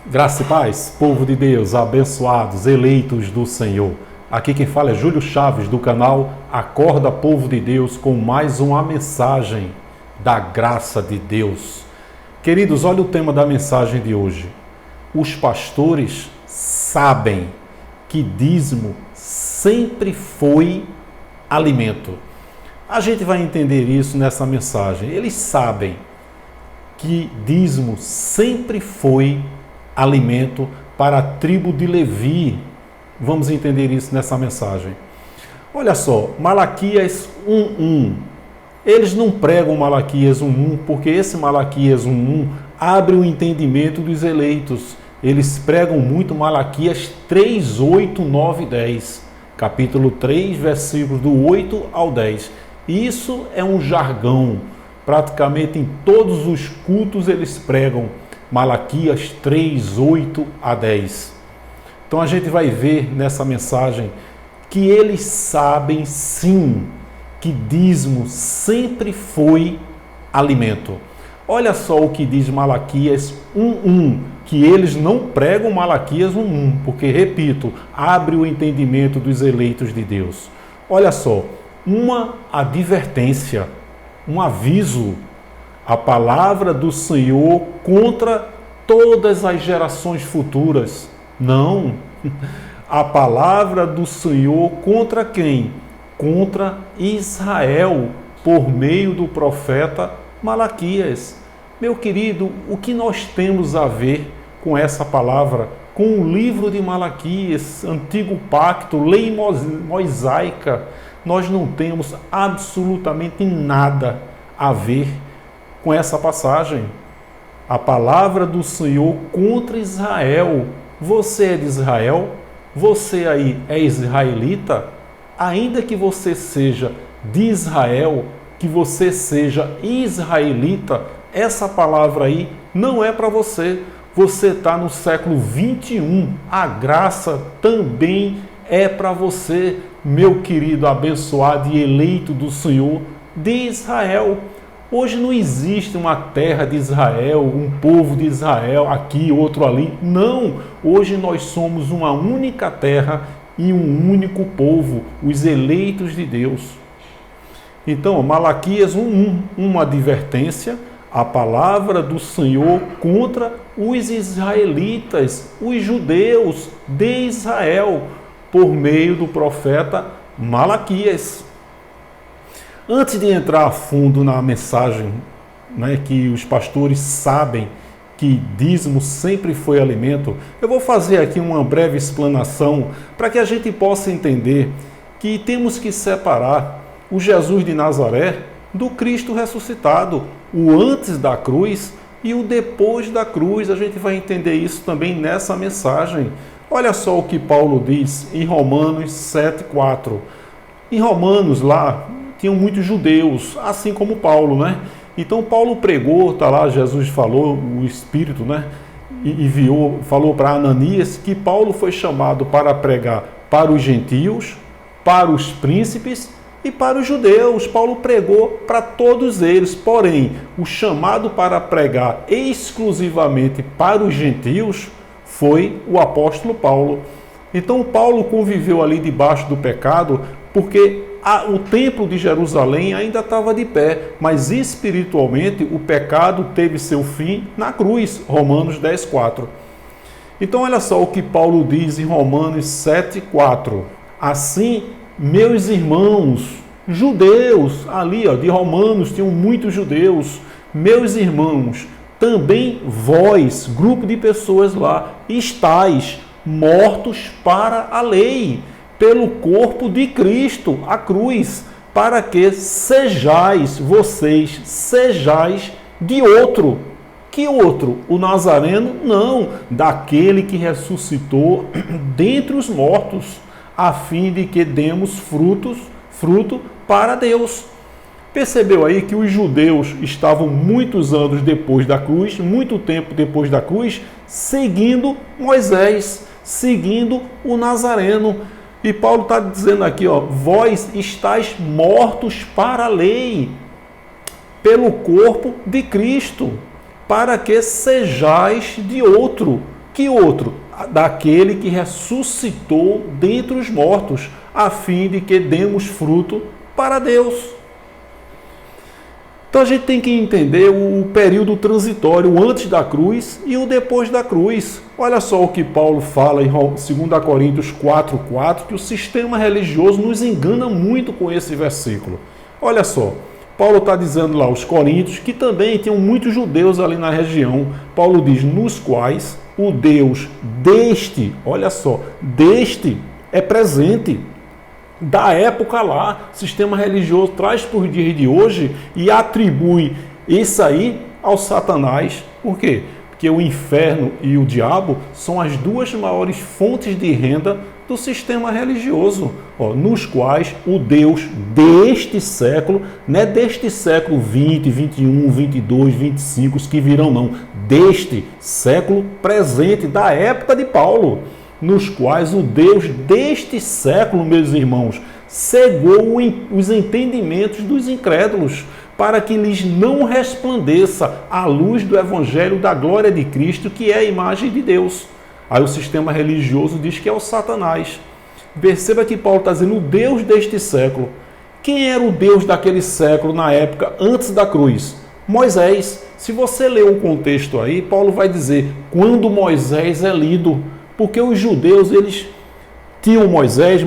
Graça e paz, povo de Deus, abençoados, eleitos do Senhor. Aqui quem fala é Júlio Chaves, do canal Acorda Povo de Deus, com mais uma mensagem da graça de Deus. Queridos, olha o tema da mensagem de hoje. Os pastores sabem que dízimo sempre foi alimento. A gente vai entender isso nessa mensagem. Eles sabem que dízimo sempre foi alimento para a tribo de Levi. Vamos entender isso nessa mensagem. Olha só, Malaquias 1:1. Eles não pregam Malaquias 1:1 porque esse Malaquias 1:1 abre o entendimento dos eleitos. Eles pregam muito Malaquias 3:8, 9 e 10. Capítulo 3, versículos do 8 ao 10. Isso é um jargão. Praticamente em todos os cultos eles pregam Malaquias 3, 8 a 10. Então a gente vai ver nessa mensagem que eles sabem sim que dízimo sempre foi alimento. Olha só o que diz Malaquias 1:1, que eles não pregam Malaquias 1:1, porque, repito, abre o entendimento dos eleitos de Deus. Olha só, uma advertência, um aviso, a palavra do Senhor contra todas as gerações futuras. Não, a palavra do Senhor contra quem? Contra Israel, por meio do profeta Malaquias. Meu querido, o que nós temos a ver com essa palavra? Com o livro de Malaquias, Antigo Pacto, lei mosaica, nós não temos absolutamente nada a ver com essa passagem. A palavra do Senhor contra Israel. Você é de Israel? Você aí é israelita? Ainda que você seja de Israel, que você seja israelita, essa palavra aí não é para você. Você está no século 21. A graça também é para você, meu querido abençoado e eleito do Senhor de Israel. Hoje não existe uma terra de Israel, um povo de Israel aqui, outro ali. Não! Hoje nós somos uma única terra e um único povo, os eleitos de Deus. Então, Malaquias 1:1, uma advertência, a palavra do Senhor contra os israelitas, os judeus de Israel, por meio do profeta Malaquias. Antes de entrar a fundo na mensagem, que os pastores sabem que dízimo sempre foi alimento, eu vou fazer aqui uma breve explanação para que a gente possa entender que temos que separar o Jesus de Nazaré do Cristo ressuscitado, o antes da cruz e o depois da cruz. A gente vai entender isso também nessa mensagem. Olha só o que Paulo diz em Romanos 7:4. Em Romanos lá tinham muitos judeus, assim como Paulo, Então Paulo pregou, tá lá, Jesus falou, o Espírito, enviou, falou para Ananias que Paulo foi chamado para pregar para os gentios, para os príncipes e para os judeus. Paulo pregou para todos eles, porém, o chamado para pregar exclusivamente para os gentios foi o apóstolo Paulo. Então Paulo conviveu ali debaixo do pecado, porque o templo de Jerusalém ainda estava de pé, mas espiritualmente o pecado teve seu fim na cruz, Romanos 10:4. Então olha só o que Paulo diz em Romanos 7:4. Assim, meus irmãos, judeus, ali de Romanos tinham muitos judeus, meus irmãos, também vós, grupo de pessoas lá, estáis mortos para a lei, pelo corpo de Cristo, a cruz, para que vocês sejais de outro. Que outro? O Nazareno? Não, daquele que ressuscitou dentre os mortos, a fim de que demos fruto para Deus. Percebeu aí que os judeus estavam muitos anos depois da cruz, muito tempo depois da cruz, seguindo Moisés, seguindo o Nazareno. E Paulo está dizendo aqui, vós estáis mortos para a lei, pelo corpo de Cristo, para que sejais de outro. Que outro? Daquele que ressuscitou dentre os mortos, a fim de que demos fruto para Deus. Então a gente tem que entender o período transitório, o antes da cruz e o depois da cruz. Olha só o que Paulo fala em 2 Coríntios 4,4, que o sistema religioso nos engana muito com esse versículo. Olha só, Paulo está dizendo lá aos coríntios, que também tinham muitos judeus ali na região. Paulo diz, nos quais o Deus deste, olha só, deste é presente. Da época lá, sistema religioso traz para os dias de hoje e atribui isso aí ao Satanás. Por quê? Porque o inferno e o diabo são as duas maiores fontes de renda do sistema religioso, nos quais o Deus deste século, não é deste século 20, 21, 22, 25, os que virão não, deste século presente, da época de Paulo, nos quais o Deus deste século, meus irmãos, cegou os entendimentos dos incrédulos, para que lhes não resplandeça a luz do Evangelho da glória de Cristo, que é a imagem de Deus. Aí o sistema religioso diz que é o Satanás. Perceba que Paulo está dizendo o Deus deste século. Quem era o Deus daquele século na época antes da cruz? Moisés. Se você ler o contexto aí, Paulo vai dizer quando Moisés é lido, porque os judeus eles tinham Moisés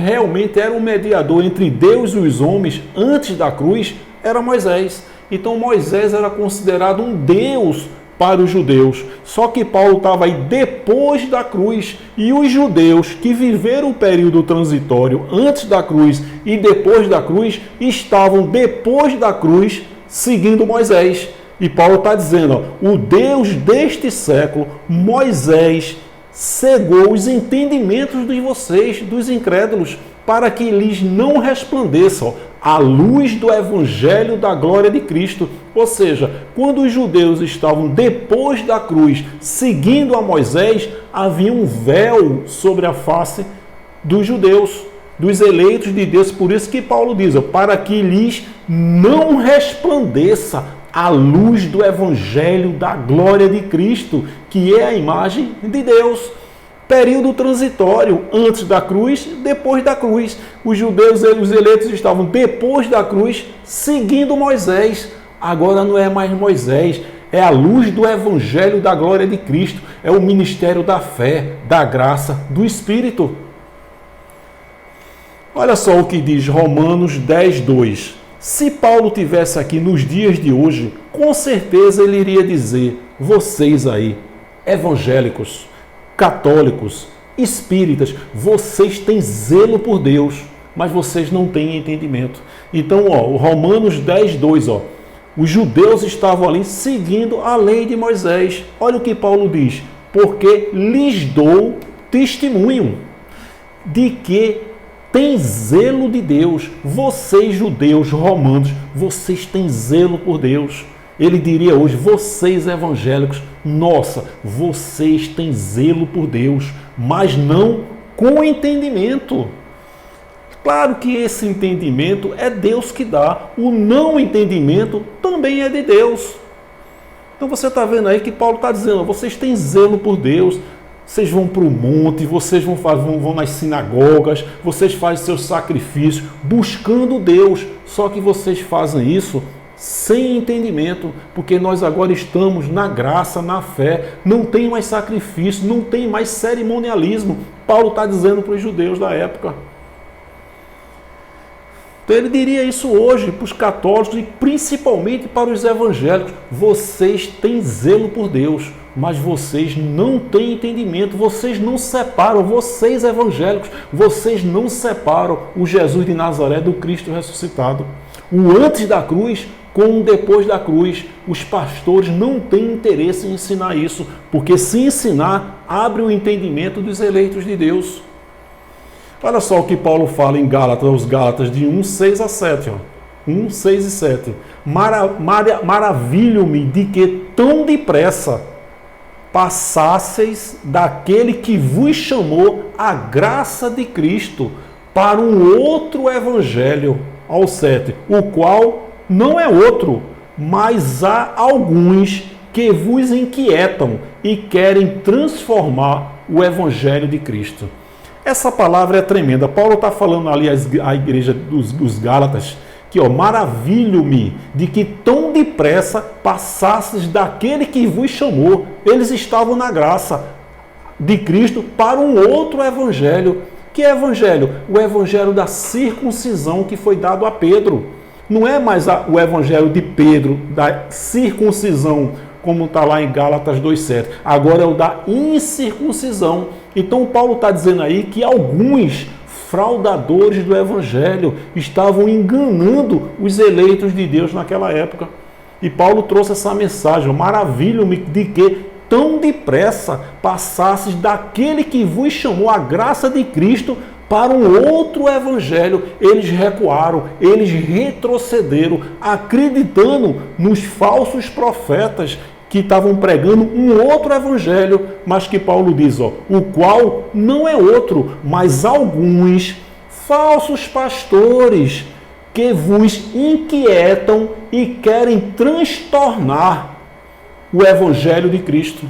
realmente era o mediador entre Deus e os homens antes da cruz, era Moisés. Então Moisés era considerado um Deus para os judeus. Só que Paulo estava aí depois da cruz. E os judeus que viveram o período transitório antes da cruz e depois da cruz, estavam depois da cruz seguindo Moisés. E Paulo está dizendo, o Deus deste século, Moisés, cegou os entendimentos de vocês, dos incrédulos, para que lhes não resplandeça a luz do Evangelho da glória de Cristo. Ou seja, quando os judeus estavam depois da cruz, seguindo a Moisés, havia um véu sobre a face dos judeus, dos eleitos de Deus. Por isso que Paulo diz, para que lhes não resplandeça a luz do Evangelho da glória de Cristo, que é a imagem de Deus. Período transitório, antes da cruz, depois da cruz. Os judeus, os eleitos, estavam depois da cruz, seguindo Moisés. Agora não é mais Moisés, é a luz do Evangelho da glória de Cristo, é o ministério da fé, da graça, do Espírito. Olha só o que diz Romanos 10:2. Se Paulo tivesse aqui nos dias de hoje, com certeza ele iria dizer, vocês aí, evangélicos, católicos, espíritas, vocês têm zelo por Deus, mas vocês não têm entendimento. Então, o Romanos 10:2, os judeus estavam ali seguindo a lei de Moisés. Olha o que Paulo diz, porque lhes dou testemunho de que tem zelo de Deus. Vocês, judeus, romanos, vocês têm zelo por Deus. Ele diria hoje, vocês evangélicos, nossa, vocês têm zelo por Deus, mas não com entendimento. Claro que esse entendimento é Deus que dá, o não entendimento também é de Deus. Então você está vendo aí que Paulo está dizendo, vocês têm zelo por Deus, vocês vão para o monte, vocês vão nas sinagogas, vocês fazem seus sacrifícios, buscando Deus. Só que vocês fazem isso sem entendimento, porque nós agora estamos na graça, na fé, não tem mais sacrifício, não tem mais cerimonialismo. Paulo está dizendo para os judeus da época. Então ele diria isso hoje para os católicos e principalmente para os evangélicos. Vocês têm zelo por Deus, mas vocês não têm entendimento, vocês não separam, vocês evangélicos, vocês não separam o Jesus de Nazaré do Cristo ressuscitado. O antes da cruz com o depois da cruz. Os pastores não têm interesse em ensinar isso, porque se ensinar, abre o entendimento dos eleitos de Deus. Olha só o que Paulo fala em Gálatas, os Gálatas de 1, 6 a 7. 1, 6 e 7. Maravilho-me de que tão depressa passasseis daquele que vos chamou a graça de Cristo para um outro evangelho, ao 7, o qual não é outro, mas há alguns que vos inquietam e querem transformar o Evangelho de Cristo. Essa palavra é tremenda. Paulo está falando ali à igreja dos Gálatas que, maravilho-me de que tão depressa passasses daquele que vos chamou. Eles estavam na graça de Cristo para um outro evangelho. Que evangelho? O evangelho da circuncisão que foi dado a Pedro. Não é mais o evangelho de Pedro, da circuncisão, como está lá em Gálatas 2,7. Agora é o da incircuncisão. Então Paulo está dizendo aí que alguns fraudadores do evangelho estavam enganando os eleitos de Deus naquela época. E Paulo trouxe essa mensagem: maravilho-me de que tão depressa passasses daquele que vos chamou a graça de Cristo para um outro evangelho. Eles recuaram, eles retrocederam, acreditando nos falsos profetas que estavam pregando um outro evangelho, mas que Paulo diz, o qual não é outro, mas alguns falsos pastores que vos inquietam e querem transtornar o evangelho de Cristo.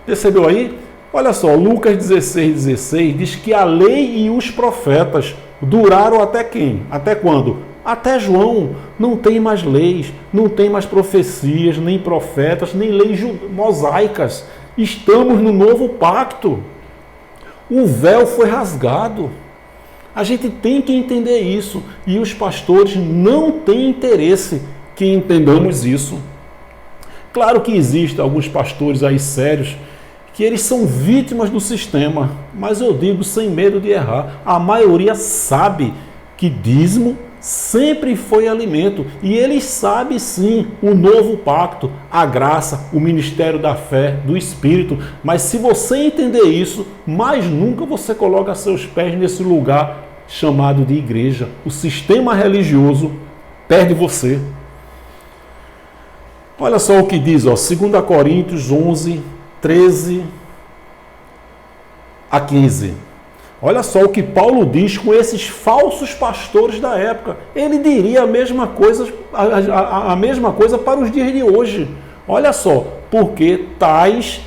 Percebeu aí? Olha só, Lucas 16:16 diz que a lei e os profetas duraram até quem? Até quando? Até João. Não tem mais leis, não tem mais profecias, nem profetas, nem leis mosaicas. Estamos no novo pacto. O véu foi rasgado. A gente tem que entender isso. E os pastores não têm interesse que entendamos isso. Claro que existem alguns pastores aí sérios que eles são vítimas do sistema, mas eu digo sem medo de errar, a maioria sabe que dízimo sempre foi alimento e eles sabem sim o novo pacto, a graça, o ministério da fé, do Espírito, mas se você entender isso, mais nunca você coloca seus pés nesse lugar chamado de igreja. O sistema religioso perde você. Olha só o que diz, 2 Coríntios 11, 13 a 15. Olha só o que Paulo diz com esses falsos pastores da época. Ele diria a mesma coisa para os dias de hoje. Olha só, porque tais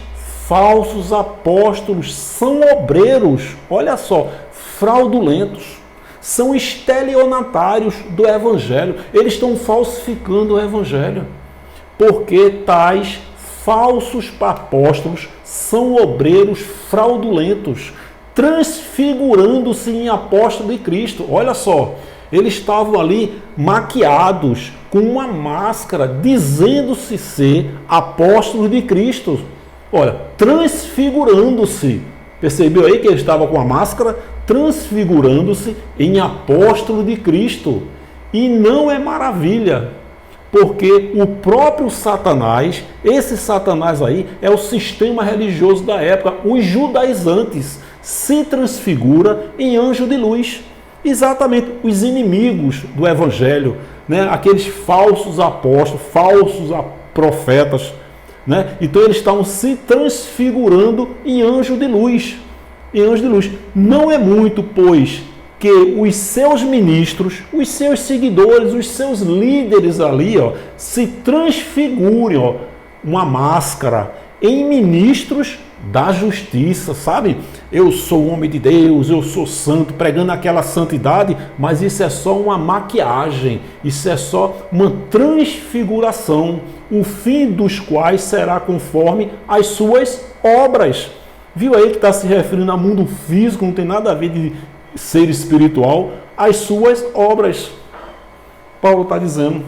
falsos apóstolos são obreiros, olha só, fraudulentos, são estelionatários do evangelho. Eles estão falsificando o evangelho. Porque tais falsos apóstolos são obreiros fraudulentos, transfigurando-se em apóstolo de Cristo. Olha só, eles estavam ali maquiados com uma máscara, dizendo-se ser apóstolos de Cristo. Olha, transfigurando-se. Percebeu aí que ele estava com a máscara? Transfigurando-se em apóstolo de Cristo. E não é maravilha, porque o próprio Satanás, esse Satanás aí, é o sistema religioso da época, os judaizantes, se transfigura em anjo de luz. Exatamente, os inimigos do evangelho, né? Aqueles falsos apóstolos, falsos profetas, né? Então eles estavam se transfigurando em anjo de luz. Em anjo de luz. Não é muito, pois, que os seus ministros, os seus seguidores, os seus líderes ali, se transfigurem, uma máscara, em ministros da justiça, sabe? Eu sou homem de Deus, eu sou santo, pregando aquela santidade, mas isso é só uma maquiagem, isso é só uma transfiguração, o fim dos quais será conforme as suas obras. Viu aí que está se referindo ao mundo físico, não tem nada a ver de ser espiritual, as suas obras. Paulo está dizendo.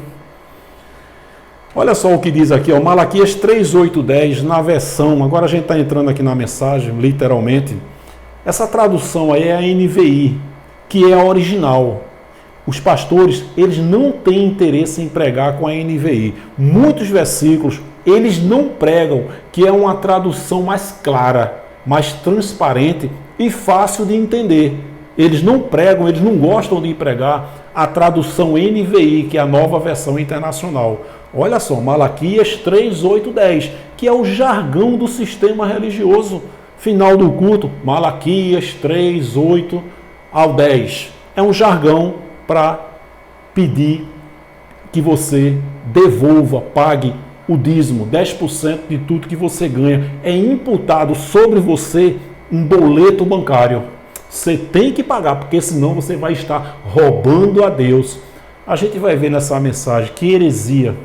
Olha só o que diz aqui, Malaquias 3, 8, 10, na versão, agora a gente está entrando aqui na mensagem, literalmente. Essa tradução aí é a NVI, que é a original. Os pastores, eles não têm interesse em pregar com a NVI. Muitos versículos, eles não pregam, que é uma tradução mais clara, mais transparente e fácil de entender. Eles não pregam, eles não gostam de pregar a tradução NVI, que é a nova versão internacional. Olha só, Malaquias 3, 8, 10, que é o jargão do sistema religioso. Final do culto, Malaquias 3, 8 ao 10. É um jargão para pedir que você devolva, pague o dízimo, 10% de tudo que você ganha, é imputado sobre você um boleto bancário. Você tem que pagar, porque senão você vai estar roubando a Deus. A gente vai ver nessa mensagem que heresia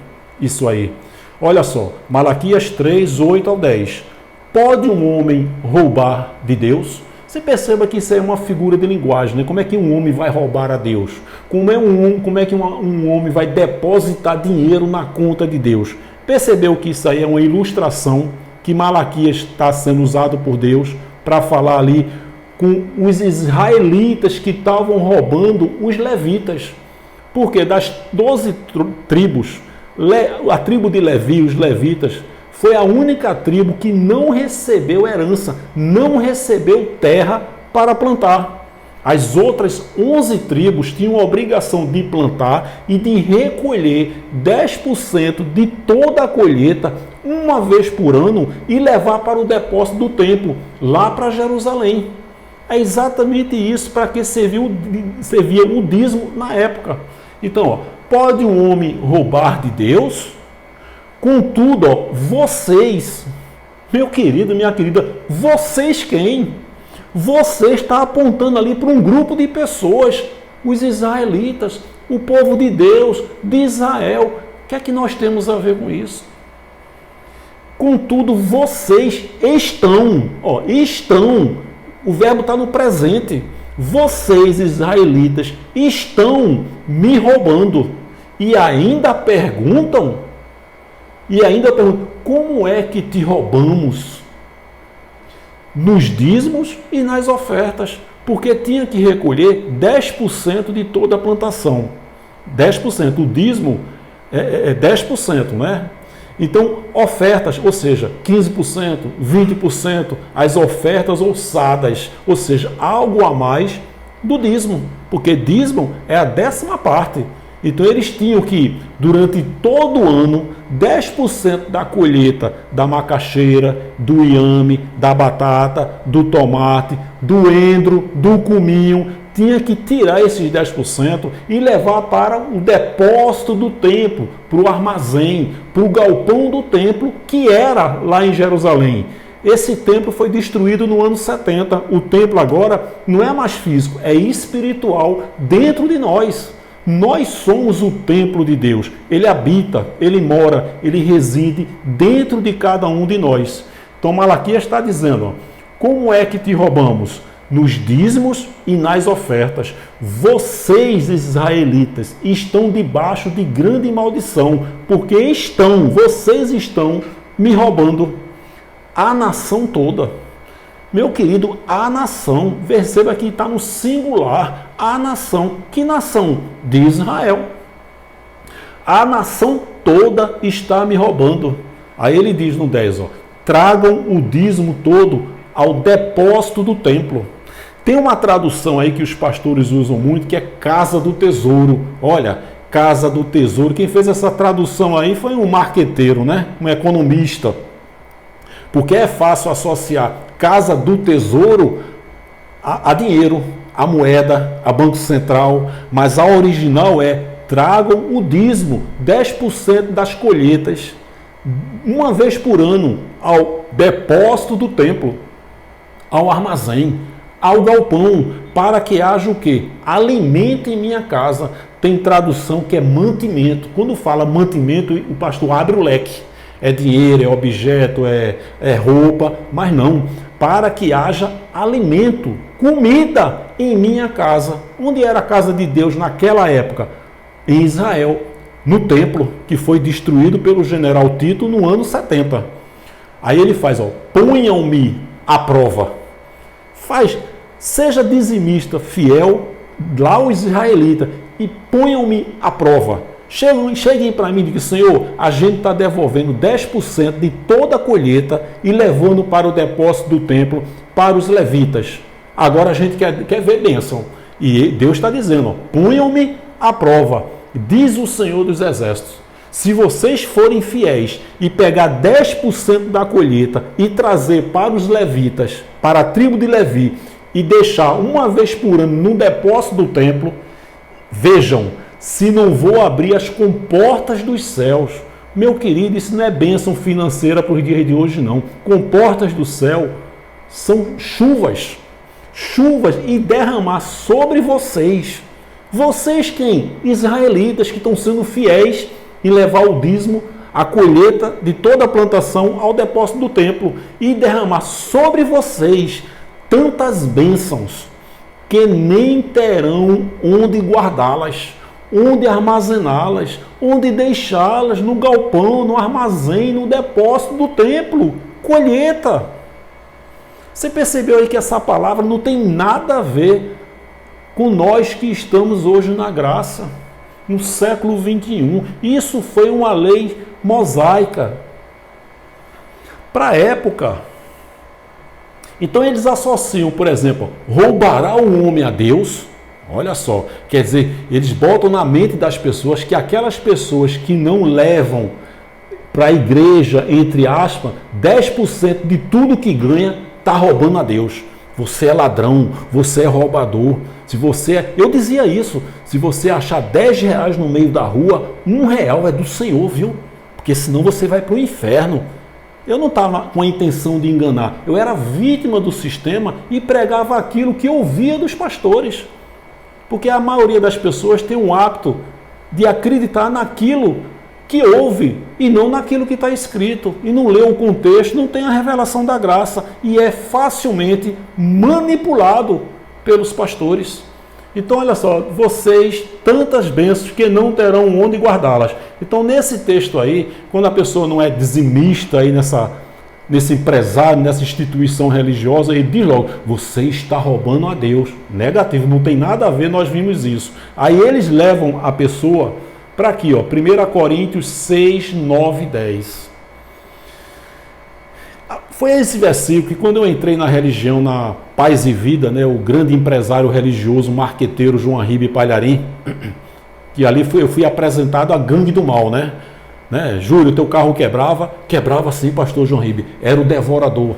isso aí. Olha só, Malaquias 3, 8 ao 10. Pode um homem roubar de Deus? Você perceba que isso é uma figura de linguagem, né? Como é que um homem vai roubar a Deus? Como é que um homem vai depositar dinheiro na conta de Deus? Percebeu que isso aí é uma ilustração que Malaquias está sendo usado por Deus para falar ali com os israelitas que estavam roubando os levitas. Porque das 12 tribos, a tribo de Levi, os levitas, foi a única tribo que não recebeu herança, não recebeu terra para plantar. As outras 11 tribos tinham a obrigação de plantar e de recolher 10% de toda a colheita uma vez por ano e levar para o depósito do templo, lá para Jerusalém. É exatamente isso para que servia o dízimo na época. Então, pode um homem roubar de Deus? Contudo, vocês, meu querido, minha querida, vocês quem? Você está apontando ali para um grupo de pessoas, os israelitas, o povo de Deus, de Israel. O que é que nós temos a ver com isso? Contudo, vocês estão, o verbo está no presente. Vocês, israelitas, estão me roubando. E ainda perguntam, como é que te roubamos? Nos dízimos e nas ofertas, porque tinha que recolher 10% de toda a plantação. 10%, o dízimo é 10%, né? Então, ofertas, ou seja, 15%, 20%, as ofertas ossadas, ou seja, algo a mais do dízimo, porque dízimo é a 10ª parte. Então eles tinham que, durante todo o ano, 10% da colheita da macaxeira, do inhame, da batata, do tomate, do endro, do cominho, tinha que tirar esses 10% e levar para o depósito do templo, para o armazém, para o galpão do templo, que era lá em Jerusalém. Esse templo foi destruído no ano 70. O templo agora não é mais físico, é espiritual dentro de nós. Nós somos o templo de Deus. Ele habita, ele mora, ele reside dentro de cada um de nós. Então Malaquias está dizendo, como é que te roubamos? Nos dízimos e nas ofertas. Vocês, israelitas, estão debaixo de grande maldição, porque vocês estão me roubando. A nação toda. Meu querido, a nação, perceba que está no singular, a nação. Que nação? De Israel. A nação toda está me roubando. Aí ele diz no 10, tragam o dízimo todo ao depósito do templo. Tem uma tradução aí que os pastores usam muito, que é casa do tesouro. Olha, casa do tesouro. Quem fez essa tradução aí foi um marqueteiro, né? Um economista. Porque é fácil associar casa do tesouro a dinheiro, a moeda, a Banco Central, mas a original é tragam o dízimo, 10% das colheitas, uma vez por ano, ao depósito do templo, ao armazém, ao galpão, para que haja o quê? Alimento em minha casa. Tem tradução que é mantimento. Quando fala mantimento, o pastor abre o leque. É dinheiro, é objeto, é roupa, mas não. Para que haja alimento, comida em minha casa. Onde era a casa de Deus naquela época? Em Israel, no templo, que foi destruído pelo general Tito no ano 70. Aí ele faz, ponham-me à prova. Seja dizimista fiel, lá os israelitas, e ponham-me à prova. Cheguem para mim e digam, Senhor, a gente está devolvendo 10% de toda a colheita e levando para o depósito do templo para os levitas. Agora a gente quer ver bênção. E Deus está dizendo, ponham-me à prova, diz o Senhor dos Exércitos. Se vocês forem fiéis e pegar 10% da colheita e trazer para os levitas, para a tribo de Levi, e deixar uma vez por ano no depósito do templo, vejam, se não vou abrir as comportas dos céus. Meu querido, isso não é bênção financeira para os dias de hoje, não. Com portas do céu são chuvas e derramar sobre vocês. Vocês quem? Israelitas que estão sendo fiéis em levar o dízimo, a colheita de toda a plantação ao depósito do templo e derramar sobre vocês tantas bênçãos que nem terão onde guardá-las, onde armazená-las, onde deixá-las no galpão, no armazém, no depósito do templo. Colheita. Você percebeu aí que essa palavra não tem nada a ver com nós que estamos hoje na graça, no século 21. Isso foi uma lei mosaica para a época. Então eles associam, por exemplo, roubará o homem a Deus. Olha só, quer dizer, eles botam na mente das pessoas que aquelas pessoas que não levam para a igreja, entre aspas, 10% de tudo que ganha, está roubando a Deus. Você é ladrão, você é roubador. Eu dizia isso, se você achar 10 reais no meio da rua, R$1 é do Senhor, viu? Porque senão você vai para o inferno. Eu não estava com a intenção de enganar, eu era vítima do sistema e pregava aquilo que ouvia dos pastores. Porque a maioria das pessoas tem um hábito de acreditar naquilo que ouve e não naquilo que está escrito. E não lê o contexto, não tem a revelação da graça e é facilmente manipulado pelos pastores. Então, olha só, vocês, tantas bênçãos que não terão onde guardá-las. Então, nesse texto aí, quando a pessoa não é dizimista aí nesse empresário, nessa instituição religiosa, ele diz logo, você está roubando a Deus. Negativo, não tem nada a ver, nós vimos isso. Aí eles levam a pessoa para aqui, ó, 1 Coríntios 6, 9 e 10. Foi esse versículo que quando eu entrei na religião, na Paz e Vida, né, o grande empresário religioso, marqueteiro João Arribe Palharim, que ali eu fui apresentado à gangue do mal, né? Júlio, teu carro quebrava? Quebrava sim, pastor João Ribe. Era o devorador.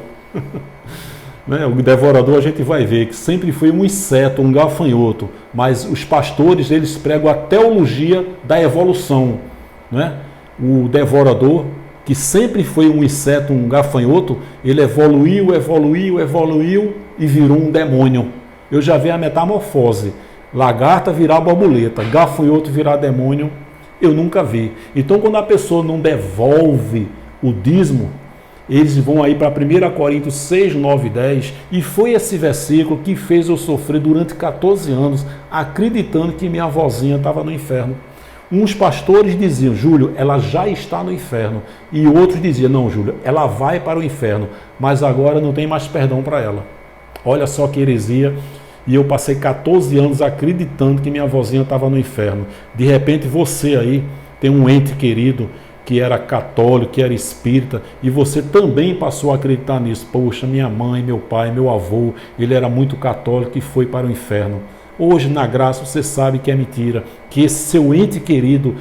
O devorador a gente vai ver que sempre foi um inseto, um gafanhoto. Mas os pastores, eles pregam a teologia da evolução. O devorador, que sempre foi um inseto, um gafanhoto, ele evoluiu e virou um demônio. Eu já vi a metamorfose. Lagarta virar borboleta, gafanhoto virar demônio. Eu nunca vi. Então, quando a pessoa não devolve o dízimo, eles vão aí para 1 Coríntios 6, 9 e 10, e foi esse versículo que fez eu sofrer durante 14 anos, acreditando que minha avózinha estava no inferno. Uns pastores diziam, Júlio, ela já está no inferno, e outros diziam, não, Júlio, ela vai para o inferno, mas agora não tem mais perdão para ela. Olha só que heresia. E eu passei 14 anos acreditando que minha avózinha estava no inferno. De repente você aí tem um ente querido que era católico, que era espírita, e você também passou a acreditar nisso. Poxa, minha mãe, meu pai, meu avô, ele era muito católico e foi para o inferno. Hoje, na graça, você sabe que é mentira, que esse seu ente querido,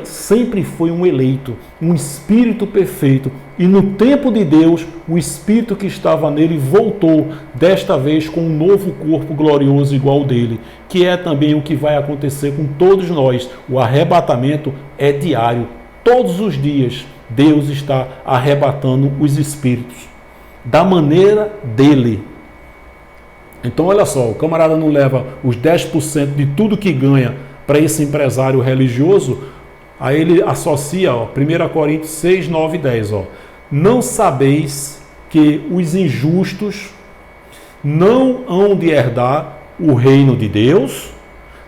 sempre foi um eleito, um espírito perfeito, e no tempo de Deus, o espírito que estava nele voltou, desta vez com um novo corpo glorioso igual ao dele, que é também o que vai acontecer com todos nós. O arrebatamento é diário, todos os dias, Deus está arrebatando os espíritos, da maneira dele. Então, olha só, o camarada não leva os 10% de tudo que ganha para esse empresário religioso, aí ele associa, 1 Coríntios 6, 9 e 10. Não sabeis que os injustos não hão de herdar o reino de Deus?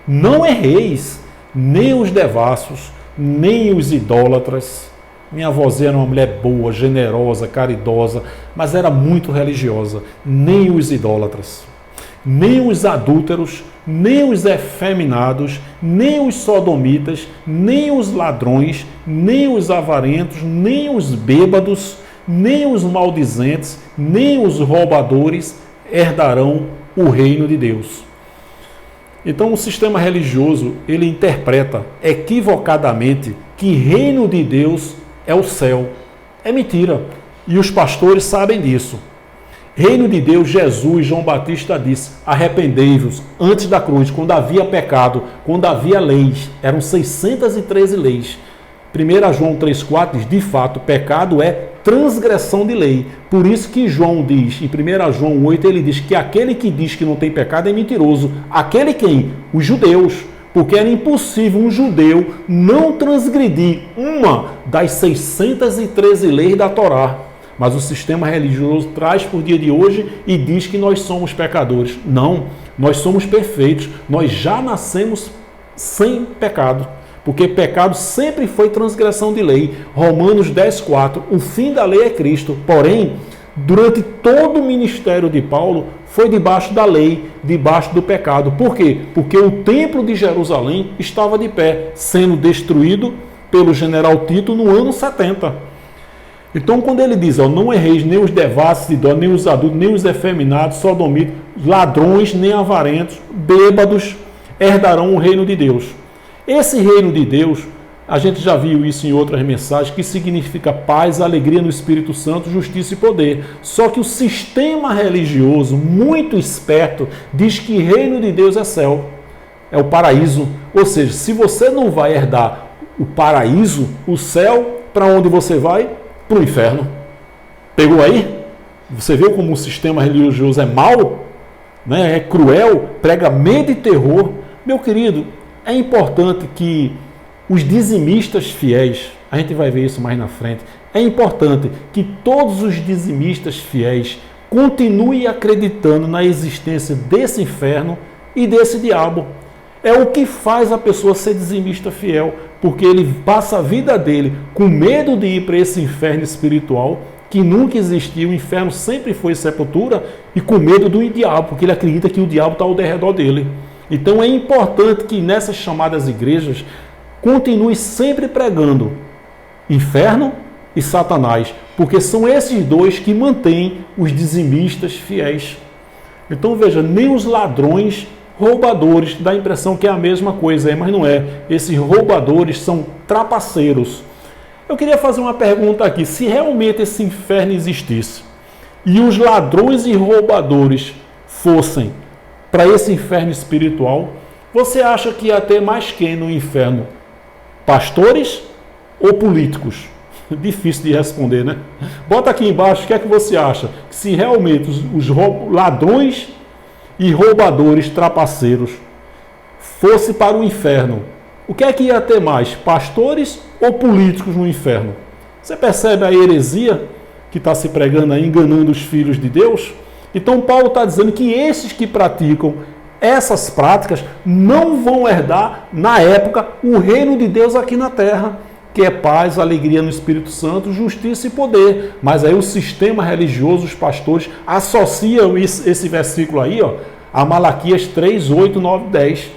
Não erreis, nem os devassos, nem os idólatras. Minha avózinha era uma mulher boa, generosa, caridosa, mas era muito religiosa. Nem os idólatras, nem os adúlteros, nem os efeminados, nem os sodomitas, nem os ladrões, nem os avarentos, nem os bêbados, nem os maldizentes, nem os roubadores herdarão o reino de Deus. Então o sistema religioso, ele interpreta equivocadamente que reino de Deus é o céu. É mentira. E os pastores sabem disso. Reino de Deus, Jesus, João Batista disse, arrependei-vos antes da cruz, quando havia pecado, quando havia leis, eram 613 leis. 1 João 3,4 diz, de fato, pecado é transgressão de lei. Por isso que João diz, em 1 João 8, ele diz que aquele que diz que não tem pecado é mentiroso. Aquele quem? Os judeus. Porque era impossível um judeu não transgredir uma das 613 leis da Torá. Mas o sistema religioso traz por dia de hoje e diz que nós somos pecadores. Não, nós somos perfeitos. Nós já nascemos sem pecado. Porque pecado sempre foi transgressão de lei. Romanos 10,4, o fim da lei é Cristo. Porém, durante todo o ministério de Paulo, foi debaixo da lei, debaixo do pecado. Por quê? Porque o templo de Jerusalém estava de pé, sendo destruído pelo general Tito no ano 70. Então, quando ele diz, ó, não erreis nem os devassos, nem os adultos, nem os efeminados, sodomitas, ladrões, nem avarentos, bêbados, herdarão o reino de Deus. Esse reino de Deus, a gente já viu isso em outras mensagens, que significa paz, alegria no Espírito Santo, justiça e poder. Só que o sistema religioso, muito esperto, diz que reino de Deus é céu, é o paraíso. Ou seja, se você não vai herdar o paraíso, o céu, para onde você vai? Para o inferno. Pegou aí? Você viu como o sistema religioso é mau? Né? É cruel, prega medo e terror. Meu querido, é importante que os dizimistas fiéis, a gente vai ver isso mais na frente, é importante que todos os dizimistas fiéis continuem acreditando na existência desse inferno e desse diabo. É o que faz a pessoa ser dizimista fiel, porque ele passa a vida dele com medo de ir para esse inferno espiritual, que nunca existiu, o inferno sempre foi sepultura, e com medo do diabo, porque ele acredita que o diabo está ao redor dele. Então é importante que nessas chamadas igrejas continue sempre pregando inferno e Satanás, porque são esses dois que mantêm os dizimistas fiéis. Então veja, nem os ladrões, roubadores, dá a impressão que é a mesma coisa, mas não é. Esses roubadores são trapaceiros. Eu queria fazer uma pergunta aqui, se realmente esse inferno existisse e os ladrões e roubadores fossem para esse inferno espiritual, você acha que ia ter mais quem no inferno? Pastores ou políticos? Difícil de responder, né? Bota aqui embaixo o que é que você acha. Se realmente os ladrões e roubadores trapaceiros fossem para o inferno, o que é que ia ter mais? Pastores ou políticos no inferno? Você percebe a heresia que está se pregando aí, enganando os filhos de Deus? Então Paulo está dizendo que esses que praticam essas práticas não vão herdar, na época, o reino de Deus aqui na terra, que é paz, alegria no Espírito Santo, justiça e poder. Mas aí o sistema religioso, os pastores, associam esse versículo aí, ó, a Malaquias 3, 8, 9, 10.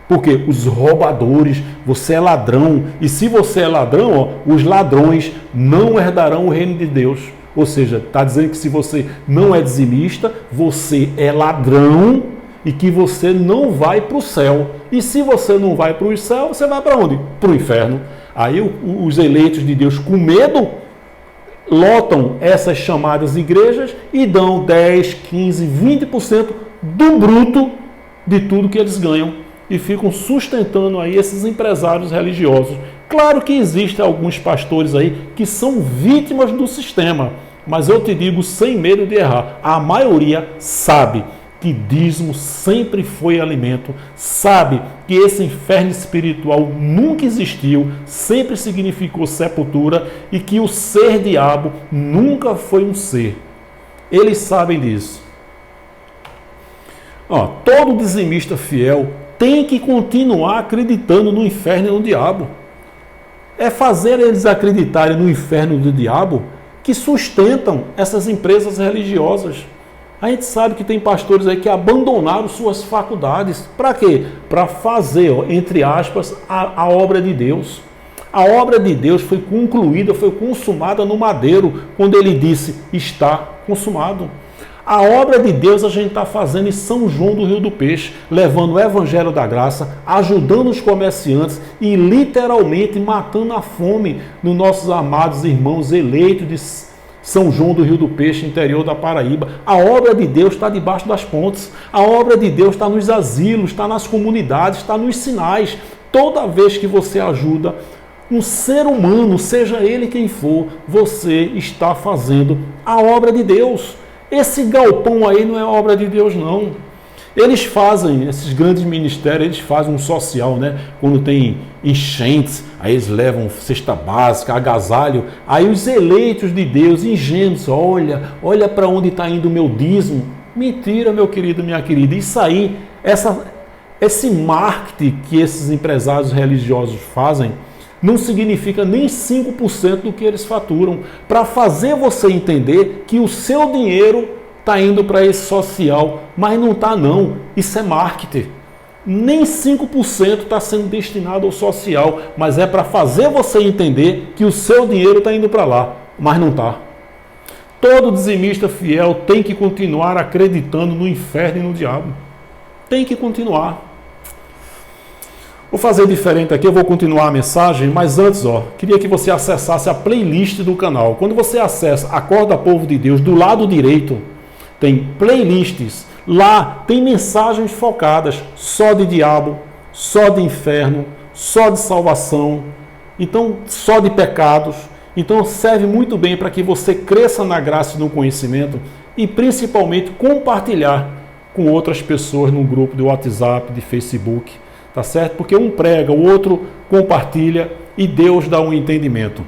Porque os roubadores, você é ladrão, e se você é ladrão, ó, os ladrões não herdarão o reino de Deus. Ou seja, está dizendo que se você não é dizimista, você é ladrão e que você não vai para o céu. E se você não vai para o céu, você vai para onde? Para o inferno. Aí os eleitos de Deus, com medo, lotam essas chamadas igrejas e dão 10, 15, 20% do bruto de tudo que eles ganham. E ficam sustentando aí esses empresários religiosos. Claro que existem alguns pastores aí que são vítimas do sistema, mas eu te digo sem medo de errar, a maioria sabe que dízimo sempre foi alimento, sabe que esse inferno espiritual nunca existiu, sempre significou sepultura e que o ser diabo nunca foi um ser. Eles sabem disso. Todo dizimista fiel tem que continuar acreditando no inferno e no diabo. É fazer eles acreditarem no inferno do diabo que sustentam essas empresas religiosas. A gente sabe que tem pastores aí que abandonaram suas faculdades. Para quê? Para fazer, entre aspas, a obra de Deus. A obra de Deus foi concluída, foi consumada no madeiro, quando ele disse, está consumado. A obra de Deus a gente está fazendo em São João do Rio do Peixe, levando o Evangelho da Graça, ajudando os comerciantes e literalmente matando a fome nos nossos amados irmãos eleitos de São João do Rio do Peixe, interior da Paraíba. A obra de Deus está debaixo das pontes, a obra de Deus está nos asilos, está nas comunidades, está nos sinais. Toda vez que você ajuda um ser humano, seja ele quem for, você está fazendo a obra de Deus. Esse galpão aí não é obra de Deus, não. Eles fazem, esses grandes ministérios, eles fazem um social, né? Quando tem enchentes, aí eles levam cesta básica, agasalho. Aí os eleitos de Deus, ingênuos, olha para onde está indo o meu dízimo. Mentira, meu querido, minha querida. Isso aí, esse marketing que esses empresários religiosos fazem, não significa nem 5% do que eles faturam. Para fazer você entender que o seu dinheiro está indo para esse social, mas não está não. Isso é marketing. Nem 5% está sendo destinado ao social, mas é para fazer você entender que o seu dinheiro está indo para lá, mas não está. Todo dizimista fiel tem que continuar acreditando no inferno e no diabo. Tem que continuar. Vou fazer diferente aqui, eu vou continuar a mensagem, mas antes, queria que você acessasse a playlist do canal. Quando você acessa Acorda Povo de Deus, do lado direito, tem playlists. Lá tem mensagens focadas só de diabo, só de inferno, só de salvação, então só de pecados. Então serve muito bem para que você cresça na graça e no conhecimento e principalmente compartilhar com outras pessoas no grupo de WhatsApp, de Facebook, tá certo? Porque um prega, o outro compartilha e Deus dá um entendimento.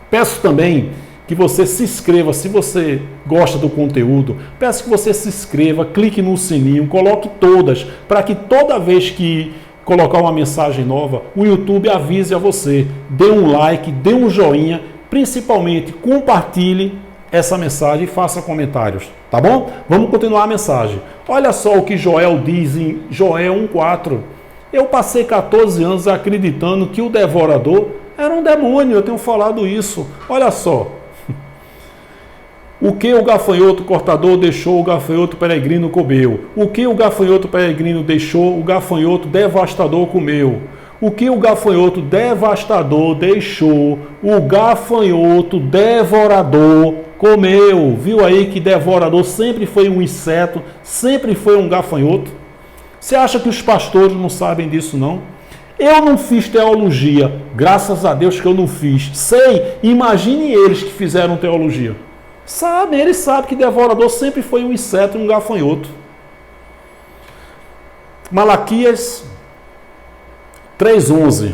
Peço também que você se inscreva, se você gosta do conteúdo, peço que você se inscreva, clique no sininho, coloque todas, para que toda vez que colocar uma mensagem nova, o YouTube avise a você, dê um like, dê um joinha, principalmente compartilhe essa mensagem e faça comentários, tá bom? Vamos continuar a mensagem. Olha só o que Joel diz em Joel 1,4. Eu passei 14 anos acreditando que o devorador era um demônio, eu tenho falado isso. Olha só. O que o gafanhoto cortador deixou, o gafanhoto peregrino comeu. O que o gafanhoto peregrino deixou, o gafanhoto devastador comeu. O que o gafanhoto devastador deixou, o gafanhoto devorador comeu. Viu aí que devorador sempre foi um inseto, sempre foi um gafanhoto? Você acha que os pastores não sabem disso, não? Eu não fiz teologia, graças a Deus que eu não fiz. Sei, imagine eles que fizeram teologia. Sabem, eles sabem que devorador sempre foi um inseto e um gafanhoto. Malaquias 3,11.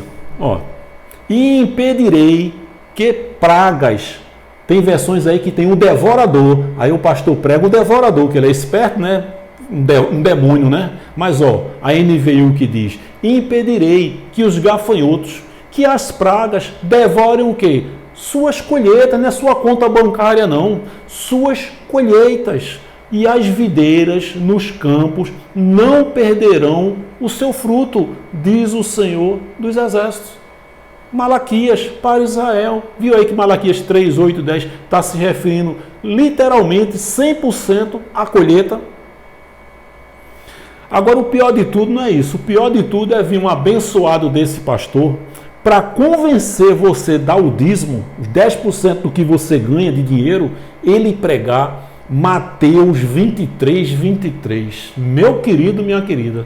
E impedirei que pragas. Tem versões aí que tem um devorador. Aí o pastor prega o devorador, que ele é esperto, né? Um demônio, né? Mas a NVI que diz: impedirei que os gafanhotos, que as pragas devorem o quê? Suas colheitas, não é sua conta bancária não, suas colheitas. E as videiras nos campos não perderão o seu fruto, diz o Senhor dos Exércitos. Malaquias para Israel. Viu aí que Malaquias 3, 8, 10 está se referindo literalmente 100% à colheita. Agora o pior de tudo não é isso. O pior de tudo é vir um abençoado desse pastor para convencer você a dar o dízimo, os 10% do que você ganha de dinheiro, ele pregar Mateus 23, 23. Meu querido, minha querida.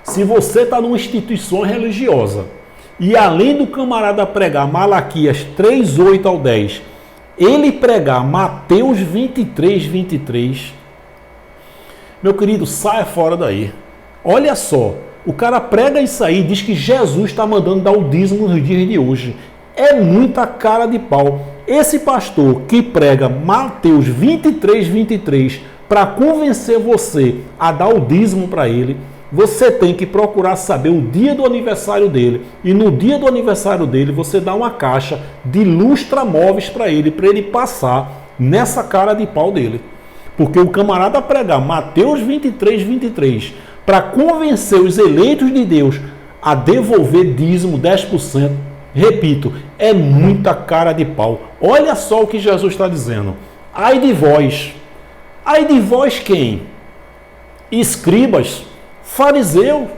Se você está numa instituição religiosa e além do camarada pregar Malaquias 3, 8 ao 10, ele pregar Mateus 23, 23, meu querido, saia fora daí. Olha só. O cara prega isso aí, diz que Jesus está mandando dar o dízimo nos dias de hoje. É muita cara de pau. Esse pastor que prega Mateus 23, 23 para convencer você a dar o dízimo para ele, você tem que procurar saber o dia do aniversário dele. E no dia do aniversário dele, você dá uma caixa de lustramóveis para ele passar nessa cara de pau dele. Porque o camarada pregar Mateus 23, 23... para convencer os eleitos de Deus a devolver dízimo 10%, repito, é muita cara de pau. Olha só o que Jesus está dizendo. Ai de vós quem? Escribas, fariseus.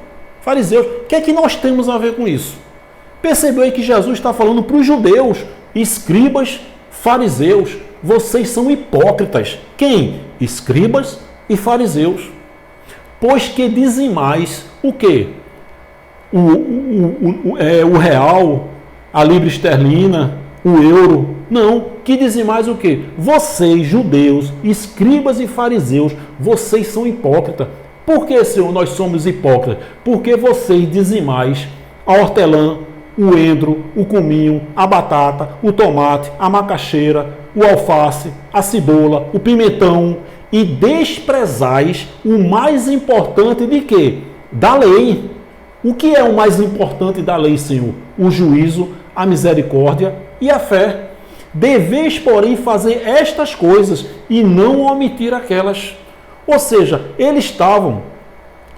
O que é que nós temos a ver com isso? Percebeu aí que Jesus está falando para os judeus, escribas, fariseus, vocês são hipócritas. Quem? Escribas e fariseus. Pois que dizimais o quê? o real, a libra esterlina, o euro. Não, que dizimais o quê? Vocês, judeus, escribas e fariseus, vocês são hipócritas. Por que, Senhor, nós somos hipócritas? Porque vocês dizimais a hortelã, o endro, o cominho, a batata, o tomate, a macaxeira, o alface, a cebola, o pimentão, e desprezais o mais importante de quê? Da lei. O que é o mais importante da lei, Senhor? O juízo, a misericórdia e a fé. Deveis, porém, fazer estas coisas e não omitir aquelas. Ou seja, eles estavam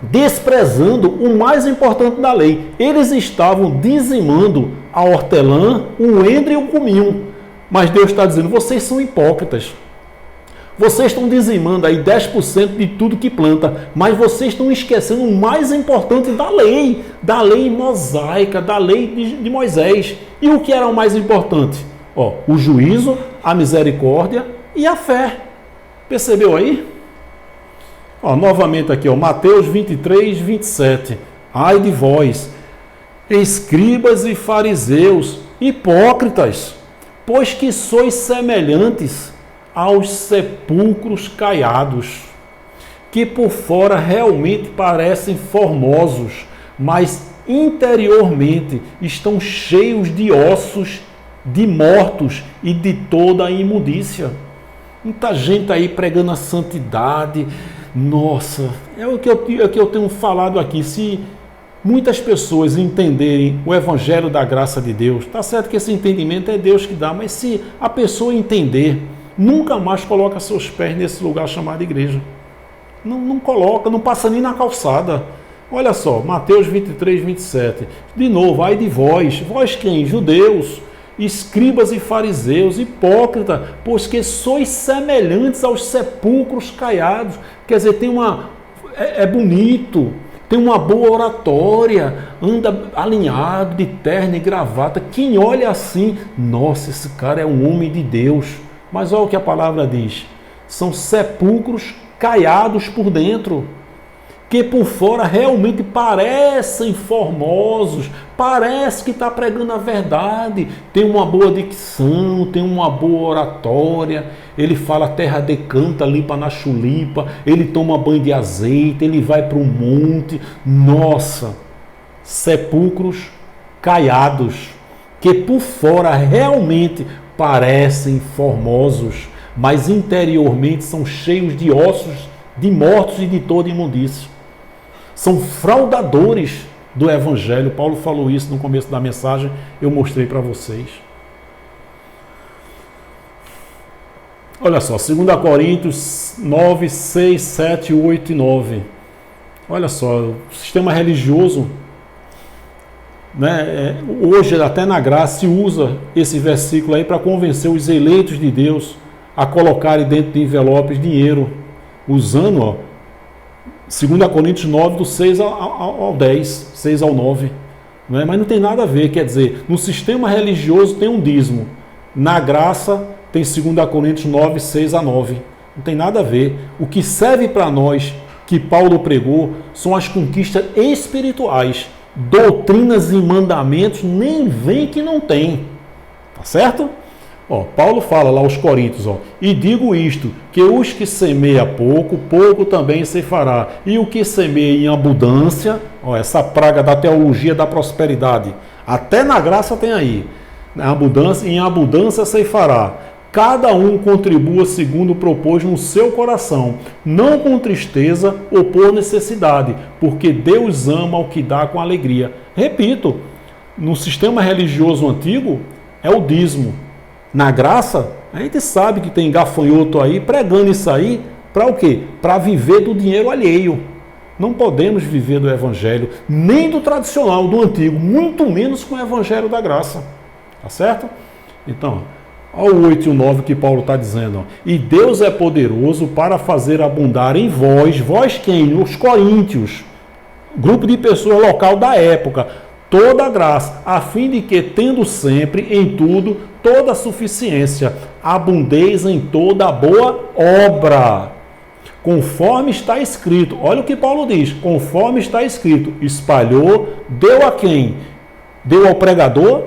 desprezando o mais importante da lei. Eles estavam dizimando a hortelã, o endro e o cominho. Mas Deus está dizendo, vocês são hipócritas. Vocês estão dizimando aí 10% de tudo que planta, mas vocês estão esquecendo o mais importante da lei mosaica, da lei de Moisés. E o que era o mais importante? O juízo, a misericórdia e a fé. Percebeu aí? Novamente aqui, Mateus 23, 27. Ai de vós, escribas e fariseus, hipócritas, pois que sois semelhantes aos sepulcros caiados, que por fora realmente parecem formosos, mas interiormente estão cheios de ossos, de mortos e de toda a imundícia. Muita gente aí pregando a santidade. Nossa, é o que eu tenho falado aqui. Se muitas pessoas entenderem o Evangelho da graça de Deus, está certo que esse entendimento é Deus que dá, mas se a pessoa entender, nunca mais coloca seus pés nesse lugar chamado igreja. Não coloca, não passa nem na calçada. Olha só, Mateus 23, 27. De novo, ai de vós. Vós quem? Judeus, escribas e fariseus, hipócritas, pois que sois semelhantes aos sepulcros caiados. Quer dizer, é bonito, tem uma boa oratória, anda alinhado, de terno e gravata. Quem olha assim, nossa, esse cara é um homem de Deus. Mas olha o que a palavra diz. São sepulcros caiados por dentro, que por fora realmente parecem formosos, parece que está pregando a verdade, tem uma boa dicção, tem uma boa oratória, ele fala terra decanta, limpa na chulipa, ele toma banho de azeite, ele vai para o monte. Nossa, sepulcros caiados, que por fora realmente parecem formosos, mas interiormente são cheios de ossos, de mortos e de toda imundícia. São fraudadores do Evangelho. Paulo falou isso no começo da mensagem, eu mostrei para vocês. Olha só, 2 Coríntios 9, 6, 7, 8 e 9. Olha só, o sistema religioso, hoje até na graça se usa esse versículo aí para convencer os eleitos de Deus a colocarem dentro de envelopes dinheiro, usando 2 Coríntios 9, do 6 ao 10, 6 ao 9. Mas não tem nada a ver, quer dizer, no sistema religioso tem um dízimo, na graça tem 2 Coríntios 9, 6 a 9. Não tem nada a ver. O que serve para nós, que Paulo pregou, são as conquistas espirituais. Doutrinas e mandamentos nem vem que não tem. Tá certo? Paulo fala lá aos Coríntios, e digo isto, que os que semeia pouco, pouco também se fará. E o que semeia em abundância, essa praga da teologia da prosperidade, até na graça tem aí, em abundância se fará. Cada um contribua segundo propôs no seu coração, não com tristeza ou por necessidade, porque Deus ama o que dá com alegria. Repito, no sistema religioso antigo é o dízimo. Na graça, a gente sabe que tem gafanhoto aí pregando isso aí para o quê? Para viver do dinheiro alheio. Não podemos viver do evangelho, nem do tradicional, do antigo, muito menos com o evangelho da graça. Tá certo? Então, olha o 8 e o 9 que Paulo está dizendo. E Deus é poderoso para fazer abundar em vós quem? Os coríntios, grupo de pessoas local da época, toda a graça, a fim de que, tendo sempre, em tudo, toda a suficiência, abundeis em toda a boa obra. conforme está escrito. Olha o que Paulo diz, conforme está escrito, espalhou, deu a quem? Deu ao pregador?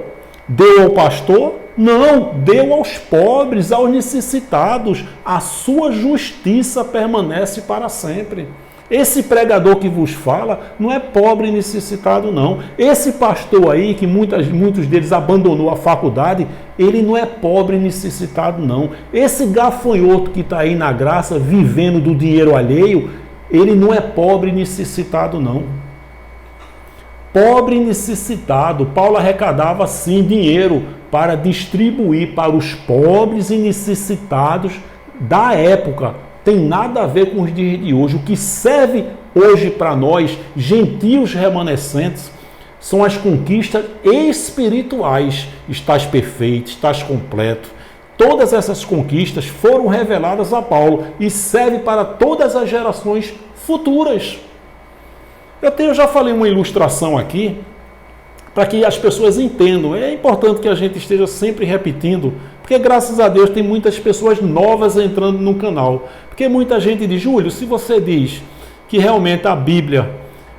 Deu ao pastor? Não, deu aos pobres, aos necessitados. A sua justiça permanece para sempre. Esse pregador que vos fala não é pobre e necessitado, não. Esse pastor aí, que muitos deles abandonou a faculdade, ele não é pobre e necessitado, não. Esse gafanhoto que está aí na graça, vivendo do dinheiro alheio, ele não é pobre e necessitado, não. Pobre e necessitado, Paulo arrecadava sim dinheiro para distribuir para os pobres e necessitados da época. Tem nada a ver com os dias de hoje. O que serve hoje para nós, gentios remanescentes, são as conquistas espirituais. Estás perfeito, estás completo. Todas essas conquistas foram reveladas a Paulo e servem para todas as gerações futuras. Eu já falei uma ilustração aqui, para que as pessoas entendam. É importante que a gente esteja sempre repetindo, porque graças a Deus tem muitas pessoas novas entrando no canal. Porque muita gente diz, Júlio, se você diz que realmente a Bíblia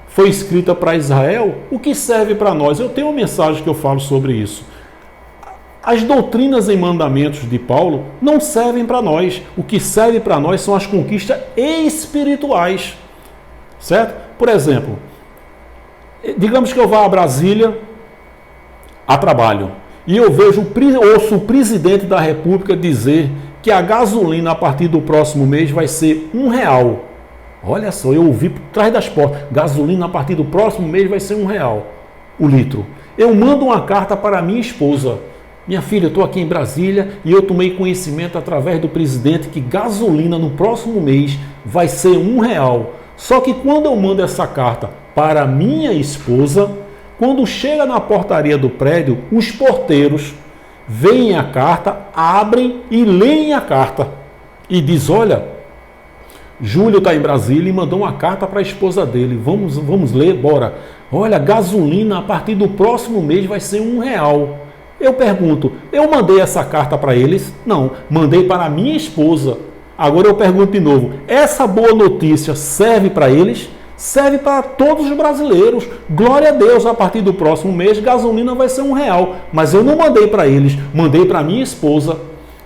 foi escrita para Israel, o que serve para nós? Eu tenho uma mensagem que eu falo sobre isso. As doutrinas e mandamentos de Paulo não servem para nós. O que serve para nós são as conquistas espirituais. Certo? Por exemplo, digamos que eu vá a Brasília a trabalho e eu ouço o presidente da República dizer que a gasolina a partir do próximo mês vai ser R$1. Olha só, eu ouvi por trás das portas, gasolina a partir do próximo mês vai ser R$1 o litro. Eu mando uma carta para minha esposa. Minha filha, eu estou aqui em Brasília e eu tomei conhecimento através do presidente que gasolina no próximo mês vai ser R$1. Só que quando eu mando essa carta para minha esposa, quando chega na portaria do prédio, os porteiros veem a carta, abrem e leem a carta. E diz, olha, Júlio está em Brasília e mandou uma carta para a esposa dele. Vamos ler, bora. Olha, gasolina a partir do próximo mês vai ser R$1. Eu pergunto, eu mandei essa carta para eles? Não, mandei para a minha esposa. Agora eu pergunto de novo, essa boa notícia serve para eles? Serve para todos os brasileiros. Glória a Deus, a partir do próximo mês, gasolina vai ser R$1. Mas eu não mandei para eles, mandei para minha esposa.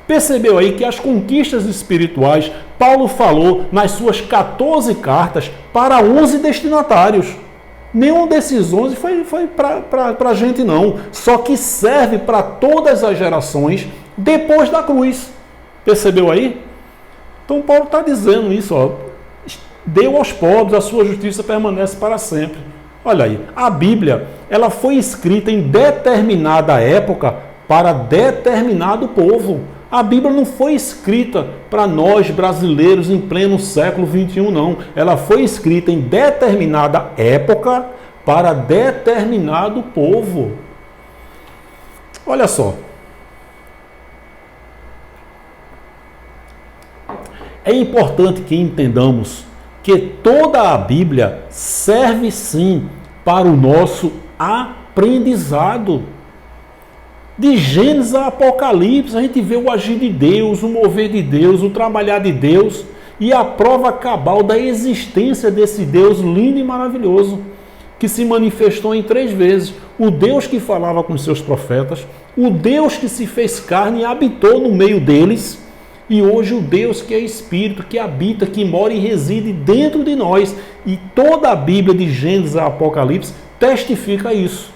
Percebeu aí que as conquistas espirituais, Paulo falou nas suas 14 cartas para 11 destinatários. Nenhum desses 11 foi para a gente não. Só que serve para todas as gerações depois da cruz. Percebeu aí? Então Paulo está dizendo isso, ó, deu aos pobres, a sua justiça permanece para sempre. Olha aí, a Bíblia, ela foi escrita em determinada época para determinado povo. A Bíblia não foi escrita para nós brasileiros em pleno século XXI, não. Ela foi escrita em determinada época para determinado povo. Olha só. É importante que entendamos que toda a Bíblia serve sim para o nosso aprendizado. De Gênesis a Apocalipse, a gente vê o agir de Deus, o mover de Deus, o trabalhar de Deus e a prova cabal da existência desse Deus lindo e maravilhoso, que se manifestou em 3 vezes. O Deus que falava com seus profetas, o Deus que se fez carne e habitou no meio deles, e hoje o Deus que é Espírito, que habita, que mora e reside dentro de nós. E toda a Bíblia, de Gênesis a Apocalipse, testifica isso.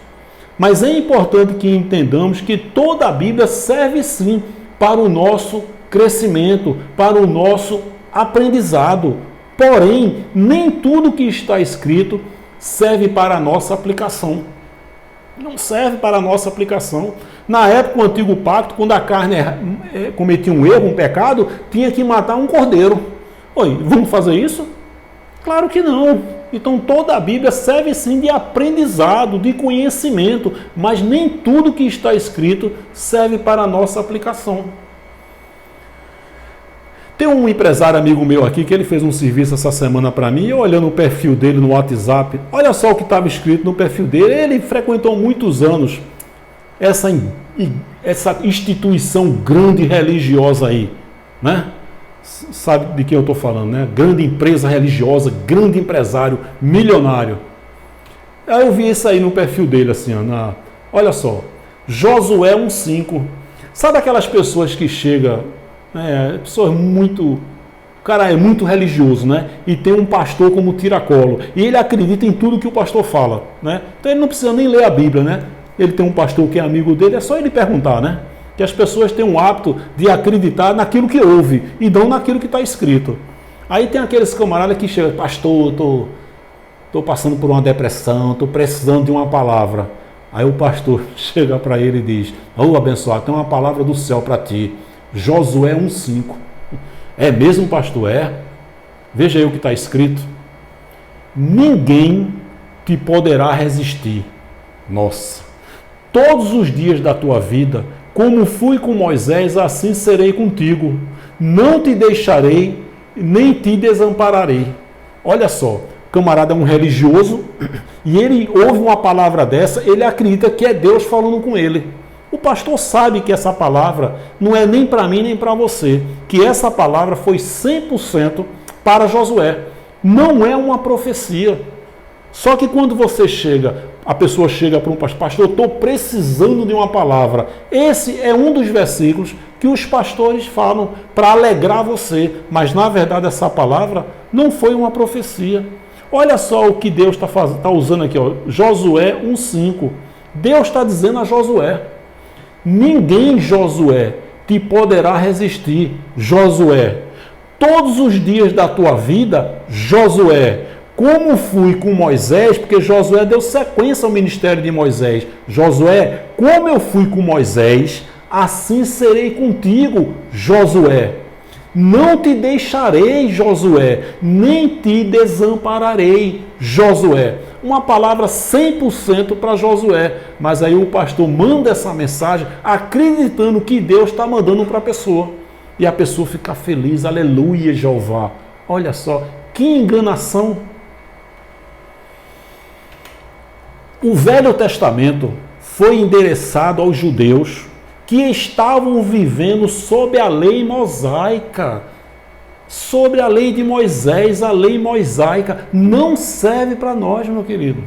Mas é importante que entendamos que toda a Bíblia serve sim para o nosso crescimento, para o nosso aprendizado. Porém, nem tudo que está escrito serve para a nossa aplicação. Não serve para a nossa aplicação. Na época, o Antigo Pacto, quando a carne cometia um erro, um pecado, tinha que matar um cordeiro. Oi, vamos fazer isso? Claro que não. Então toda a Bíblia serve sim de aprendizado, de conhecimento, mas nem tudo que está escrito serve para a nossa aplicação. Tem um empresário amigo meu aqui que ele fez um serviço essa semana para mim, eu olhando o perfil dele no WhatsApp, olha só o que estava escrito no perfil dele. Ele frequentou muitos anos essa instituição grande religiosa aí, né? sabe de quem eu estou falando, né? Grande empresa religiosa, grande empresário, milionário. Aí eu vi isso aí no perfil dele, assim, ó, olha só, Josué 1,5. Sabe aquelas pessoas que chegam, pessoas muito... O cara é muito religioso, né? E tem um pastor como tiracolo. E ele acredita em tudo que o pastor fala, né? Então ele não precisa nem ler a Bíblia, né? Ele tem um pastor que é amigo dele, é só ele perguntar, né? Que as pessoas têm um hábito de acreditar naquilo que ouve e não naquilo que está escrito. Aí tem aqueles camaradas que chegam, pastor, estou passando por uma depressão, estou precisando de uma palavra. Aí o pastor chega para ele e diz, abençoado, tem uma palavra do céu para ti. Josué 1,5. É mesmo, pastor? É? Veja aí o que está escrito. Ninguém te poderá resistir. Nossa. Todos os dias da tua vida, como fui com Moisés, assim serei contigo. Não te deixarei, nem te desampararei. Olha só, o camarada é um religioso e ele ouve uma palavra dessa, ele acredita que é Deus falando com ele. O pastor sabe que essa palavra não é nem para mim nem para você, que essa palavra foi 100% para Josué. Não é uma profecia. Só que quando você chega, a pessoa chega para um pastor, eu estou precisando de uma palavra. Esse é um dos versículos que os pastores falam para alegrar você, mas na verdade essa palavra não foi uma profecia. Olha só o que Deus está usando aqui, ó, Josué 1,5. Deus está dizendo a Josué, ninguém, Josué, te poderá resistir. Josué, todos os dias da tua vida, Josué, como fui com Moisés, porque Josué deu sequência ao ministério de Moisés. Josué, como eu fui com Moisés, assim serei contigo, Josué. Não te deixarei, Josué, nem te desampararei, Josué. Uma palavra 100% para Josué. Mas aí o pastor manda essa mensagem acreditando que Deus está mandando para a pessoa. E a pessoa fica feliz, aleluia, Jeová. Olha só, que enganação. O Velho Testamento foi endereçado aos judeus que estavam vivendo sob a lei mosaica, sobre a lei de Moisés, a lei mosaica. Não serve para nós, meu querido.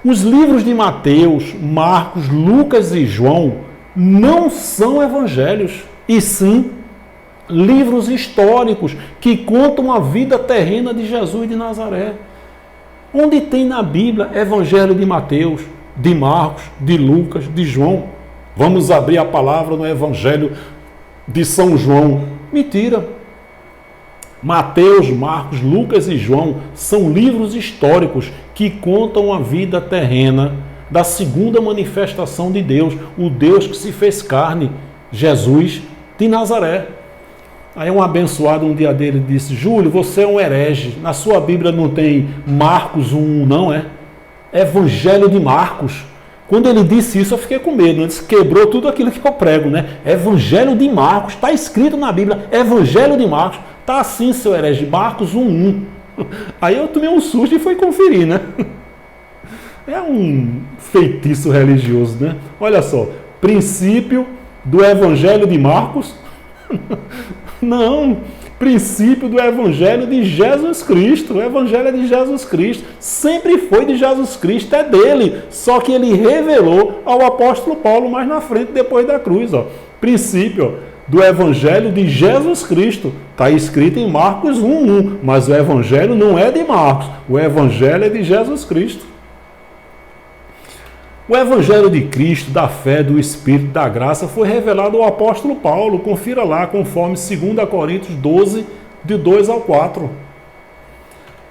Os livros de Mateus, Marcos, Lucas e João não são evangelhos, e sim livros históricos que contam a vida terrena de Jesus de Nazaré. Onde tem na Bíblia evangelho de Mateus, de Marcos, de Lucas, de João? Vamos abrir a palavra no evangelho de São João. Mentira. Mateus, Marcos, Lucas e João são livros históricos que contam a vida terrena da segunda manifestação de Deus, o Deus que se fez carne, Jesus de Nazaré. Aí um abençoado um dia dele disse, Júlio, você é um herege, na sua Bíblia não tem Marcos 1, não é? Evangelho de Marcos. Quando ele disse isso, eu fiquei com medo, ele quebrou tudo aquilo que eu prego, né? Evangelho de Marcos, está escrito na Bíblia, Evangelho de Marcos, está assim, seu herege, Marcos 1. Aí eu tomei um susto e fui conferir, né? É um feitiço religioso, né? Olha só, princípio do Evangelho de Marcos, não, princípio do Evangelho de Jesus Cristo. O Evangelho é de Jesus Cristo, sempre foi de Jesus Cristo, é dele, só que ele revelou ao apóstolo Paulo mais na frente, depois da cruz. Ó. Princípio do Evangelho de Jesus Cristo, está escrito em Marcos 1:1, mas o Evangelho não é de Marcos, o Evangelho é de Jesus Cristo. O Evangelho de Cristo, da fé, do Espírito, da graça, foi revelado ao apóstolo Paulo. Confira lá, conforme 2 Coríntios 12, de 2 ao 4.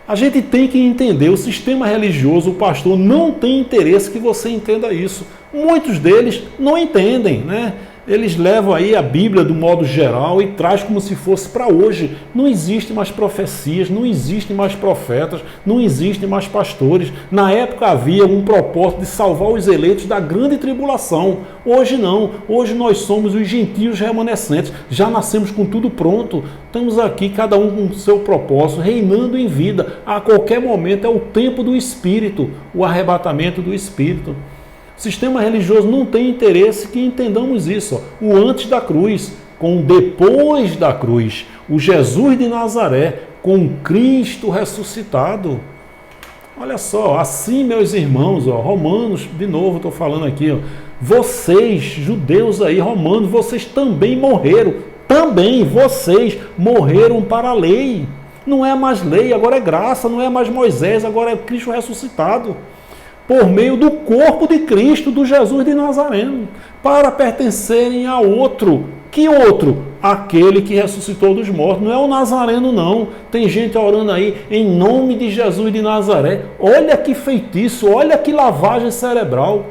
A gente tem que entender, o sistema religioso, o pastor não tem interesse que você entenda isso. Muitos deles não entendem, né? Eles levam aí a Bíblia do modo geral e traz como se fosse para hoje. Não existe mais profecias, não existem mais profetas, não existem mais pastores. Na época havia um propósito de salvar os eleitos da grande tribulação. Hoje não. Hoje nós somos os gentios remanescentes. Já nascemos com tudo pronto. Estamos aqui, cada um com o seu propósito, reinando em vida. A qualquer momento é o tempo do Espírito, o arrebatamento do Espírito. O sistema religioso não tem interesse que entendamos isso. Ó. O antes da cruz. com depois da cruz, o Jesus de Nazaré com Cristo ressuscitado. Olha só, assim, meus irmãos, ó, Romanos, de novo estou falando aqui, ó, vocês, judeus aí, romanos, vocês também morreram, também vocês morreram para a lei. Não é mais lei, agora é graça, não é mais Moisés, agora é Cristo ressuscitado. Por meio do corpo de Cristo, do Jesus de Nazaré, para pertencerem a outro. Que outro? Aquele que ressuscitou dos mortos. Não é o Nazareno, não. Tem gente orando aí em nome de Jesus de Nazaré. Olha que feitiço, olha que lavagem cerebral.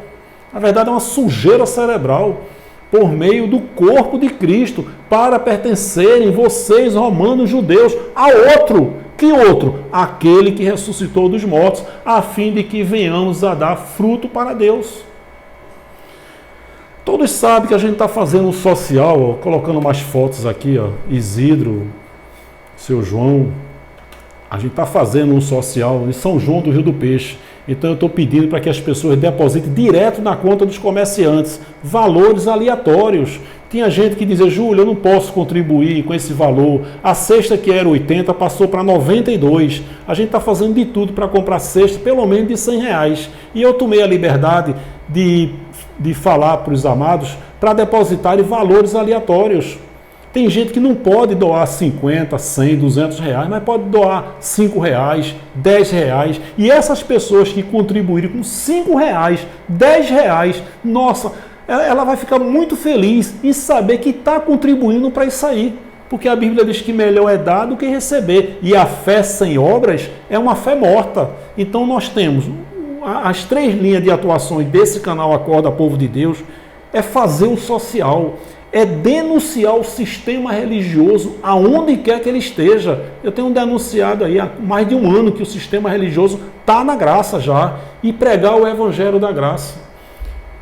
Na verdade é uma sujeira cerebral. Por meio do corpo de Cristo, para pertencerem vocês, romanos, judeus, a outro. Que outro? Aquele que ressuscitou dos mortos, a fim de que venhamos a dar fruto para Deus. Todos sabem que a gente está fazendo um social, ó, colocando mais fotos aqui, ó, Isidro, seu João. A gente está fazendo um social em São João do Rio do Peixe. Então eu estou pedindo para que as pessoas depositem direto na conta dos comerciantes valores aleatórios. Tinha gente que dizia, Júlio, eu não posso contribuir com esse valor. A cesta que era 80 passou para 92. A gente está fazendo de tudo para comprar cesta, pelo menos de R$100. E eu tomei a liberdade de falar para os amados para depositarem valores aleatórios. Tem gente que não pode doar 50, 100, R$200, mas pode doar R$5, R$10. E essas pessoas que contribuírem com R$5, R$10, nossa, ela vai ficar muito feliz em saber que está contribuindo para isso aí. Porque a Bíblia diz que melhor é dar do que receber. E a fé sem obras é uma fé morta. Então nós temos as 3 linhas de atuações desse canal Acorda Povo de Deus. É fazer o social, é denunciar o sistema religioso aonde quer que ele esteja. Eu tenho denunciado aí há mais de um ano que o sistema religioso está na graça já, e pregar o evangelho da graça.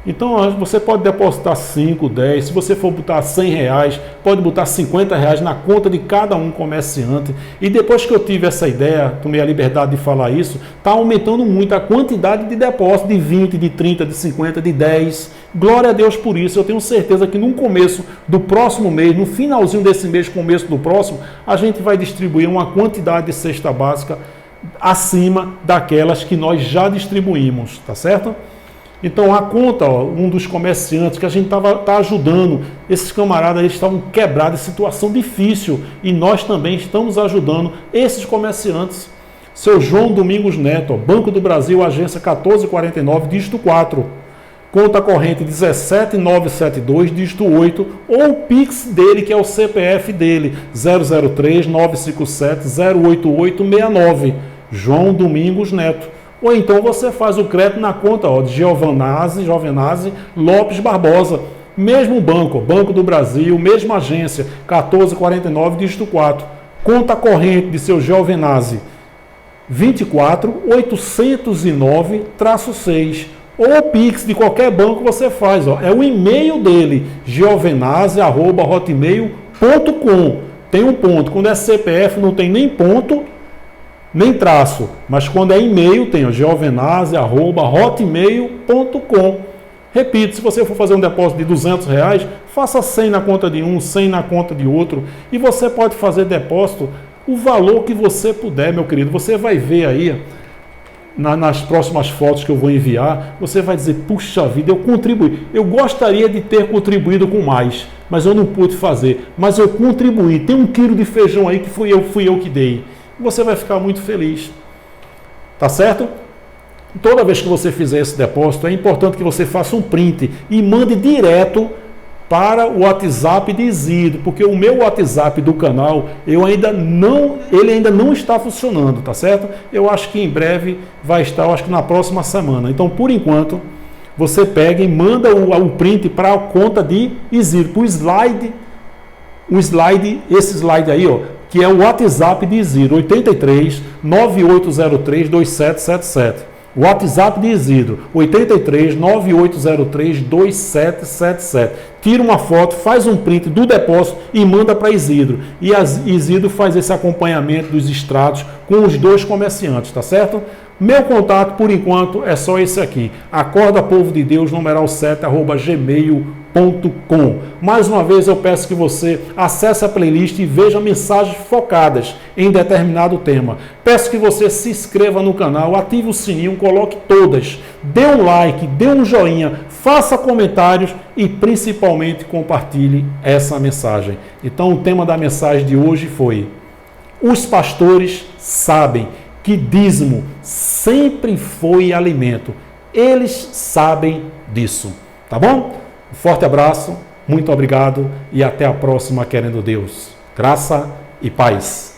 Então você pode depositar 5, 10, se você for botar R$100, pode botar R$50 na conta de cada um comerciante. E depois que eu tive essa ideia, tomei a liberdade de falar isso, está aumentando muito a quantidade de depósito, de 20, de 30, de 50, de 10. Glória a Deus por isso. Eu tenho certeza que no começo do próximo mês, no finalzinho desse mês, começo do próximo, a gente vai distribuir uma quantidade de cesta básica acima daquelas que nós já distribuímos, tá certo? Então a conta, ó, um dos comerciantes que a gente tá ajudando, esses camaradas eles estavam quebrados, em situação difícil, e nós também estamos ajudando esses comerciantes. Seu João Domingos Neto, ó, Banco do Brasil, agência 1449, dígito 4, conta corrente 17972, dígito 8, ou o Pix dele, que é o CPF dele, 003-957-08869, João Domingos Neto. Ou então você faz o crédito na conta, ó, de Jovenazzi Lopes Barbosa. Mesmo banco, Banco do Brasil, mesma agência, 1449, dígito 4. Conta corrente de seu Jovenazzi, 24809-6. Ou o Pix de qualquer banco você faz. Ó, é o e-mail dele, geovenazzi@hotmail.com. Tem um ponto. Quando é CPF não tem nem ponto, nem traço, mas quando é e-mail tem geovenazzi@hotmail.com. Repito, se você for fazer um depósito de R$200, faça 100 na conta de um, 100 na conta de outro, e você pode fazer depósito o valor que você puder, meu querido. Você vai ver aí, nas próximas fotos que eu vou enviar, você vai dizer, puxa vida, eu contribuí, eu gostaria de ter contribuído com mais, mas eu não pude fazer, mas eu contribuí, tem 1 quilo de feijão aí que fui eu que dei. Você vai ficar muito feliz, tá certo? Toda vez que você fizer esse depósito, é importante que você faça um print e mande direto para o WhatsApp de Isidro, porque o meu WhatsApp do canal, ele ainda não está funcionando, tá certo? Eu acho que em breve vai estar, eu acho que na próxima semana. Então, por enquanto, você pega e manda o print para a conta de Isidro, para o slide, esse slide aí, ó, que é o WhatsApp de Isidro, 83 9803 2777. WhatsApp de Isidro, 83 9803 2777. Tira uma foto, faz um print do depósito e manda para Isidro. E Isidro faz esse acompanhamento dos extratos com os 2 comerciantes, tá certo? Meu contato, por enquanto, é só esse aqui. Acorda Povo de Deus, numeral 7, @gmail.com. Mais uma vez eu peço que você acesse a playlist e veja mensagens focadas em determinado tema. Peço que você se inscreva no canal, ative o sininho, coloque todas, dê um like, dê um joinha, faça comentários e principalmente compartilhe essa mensagem. Então o tema da mensagem de hoje foi: os pastores sabem que dízimo sempre foi alimento. Eles sabem disso. Tá bom? Um forte abraço, muito obrigado e até a próxima, querendo Deus. Graça e paz.